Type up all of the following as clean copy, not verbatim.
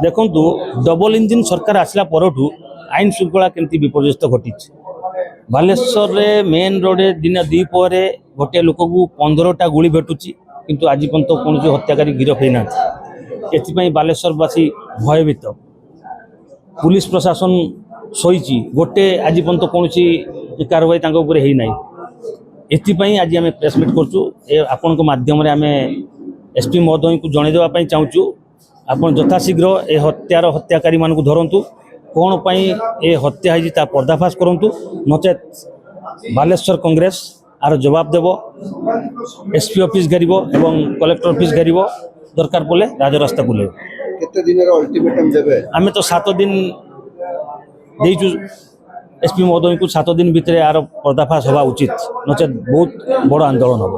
देखु double engine सरकार आसला परठू आईन श्रृंखला केमती विपर्यस्त घटी बालेश्वर में मेन रोड दिन द्वीपर गोटे लोक को 15टा गुली भेटुची किंतु आज पर्यंत कौन हत्याकारी गिरफ होना एथपाई बालेश्वरवासी भयभीत पुलिस प्रशासन शोची गोटे आज पर्यंत कौन कार्रवाई होना एथपाई आज आम प्रेसमिट करूँ माध्यम आम एसपी महोदय को जनईदेवाई चाहूँ आपन यथाशीघ्र ए हत्यार हत्याकारी मानक धरतु कौन पाई ए हत्या होती पर्दाफाश करूँ नचेत बालेश्वर कांग्रेस आर जवाब देव एसपी ऑफिस घेर एवं कलेक्टर ऑफिस घेर दरकार पड़े राजरास्ता बुले आम तो 7 दिन देचु एसपी महोदय को 7 दिन भितर यार पर्दाफाश हवा उचित नचेत बहुत बड़ आंदोलन हम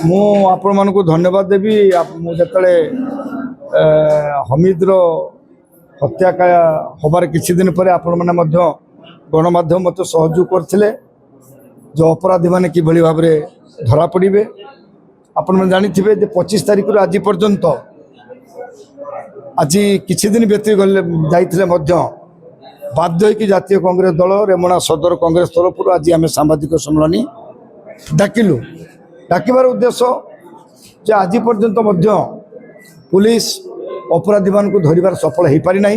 मु आपण मान को धन्यवाद देवी मुझे हमीद्र हत्या हबार किसी दिन पर आपण मैंने गणमाध्यम मत सहयोग करते जो अपराधी मैंने कि भाव में धरा पड़े आपण मैंने जानी 25 तारीख आज पर्यंत आज किसी दिन व्यतीत गले जाइए बाध्य कि जातीय कांग्रेस दल रेमुणा सदर कांग्रेस तरफ आज आम सांबादिक सम्मेलन डाकिलु डाकिबार उद्देश्य जे आज पर्यंत पुलिस अपराधी मान को धरबार सफल हो पारि ना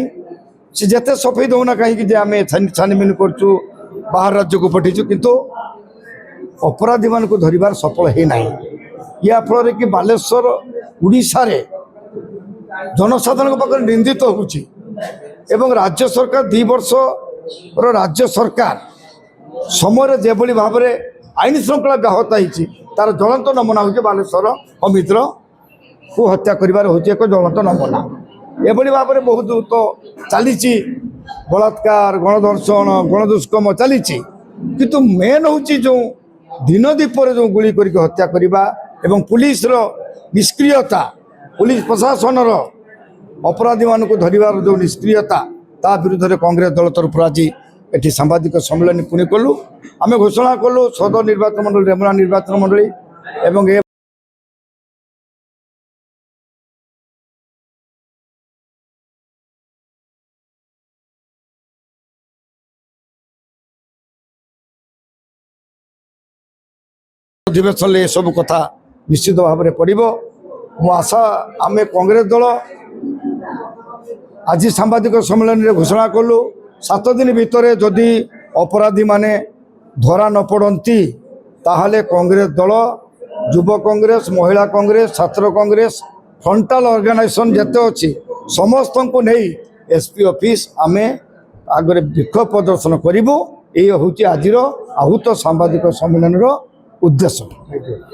सी जिते सफाई दौना कहीं आम छानबिन करूँ बाहर राज्य को पठेचु किंतु अपराधी मान को धरबार सफल होना या फल कि बालेश्वर उड़ीसा रे जनसाधारण पाखे निंदित होउछि राज्य सरकार 2 वर्ष राज्य सरकार समय जो भाव में आईन श्रृंखला व्याहत होती तार ज्वलंत नमूना हूँ बालेश्वर हमीद्र को हत्या कर एक ज्वलंत नमूना एभली भाव में बहुत तो चली बलात्कार गणधर्षण गणदुष्कर्म चली किंतु मेन हूँ जो दिन दीपर जो गुली कर हत्या करवा एवं पुलिस निष्क्रियता पुलिस प्रशासन अपराधी मान को धरबार जो निष्क्रियता ता विरुद्ध में कांग्रेस दल तरफ आज ये सांबादिक सम्मेलन पुणी कलु आम घोषणा कलु सदर निर्वाचन मंडली रेमुणा निर्वाचन मंडली एवं अधिवेशन ये सब कथा निश्चित भाव में पड़ो मो आशा आम कांग्रेस दल आज सांबादिक सम्मेलन में घोषणा कलु 7 दिन भितर जदि अपराधी माने धरा न पड़ती ताहले कांग्रेस दल युव कांग्रेस महिला कांग्रेस छात्र कांग्रेस फ्रंटाल ऑर्गेनाइजेशन जिते अच्छी समस्त को नहीं एसपी ऑफिस आम आगे विक्षोभ प्रदर्शन करूँ ये हूँ आज आहूत सांबादिक सम्मेलन उद्देश्य।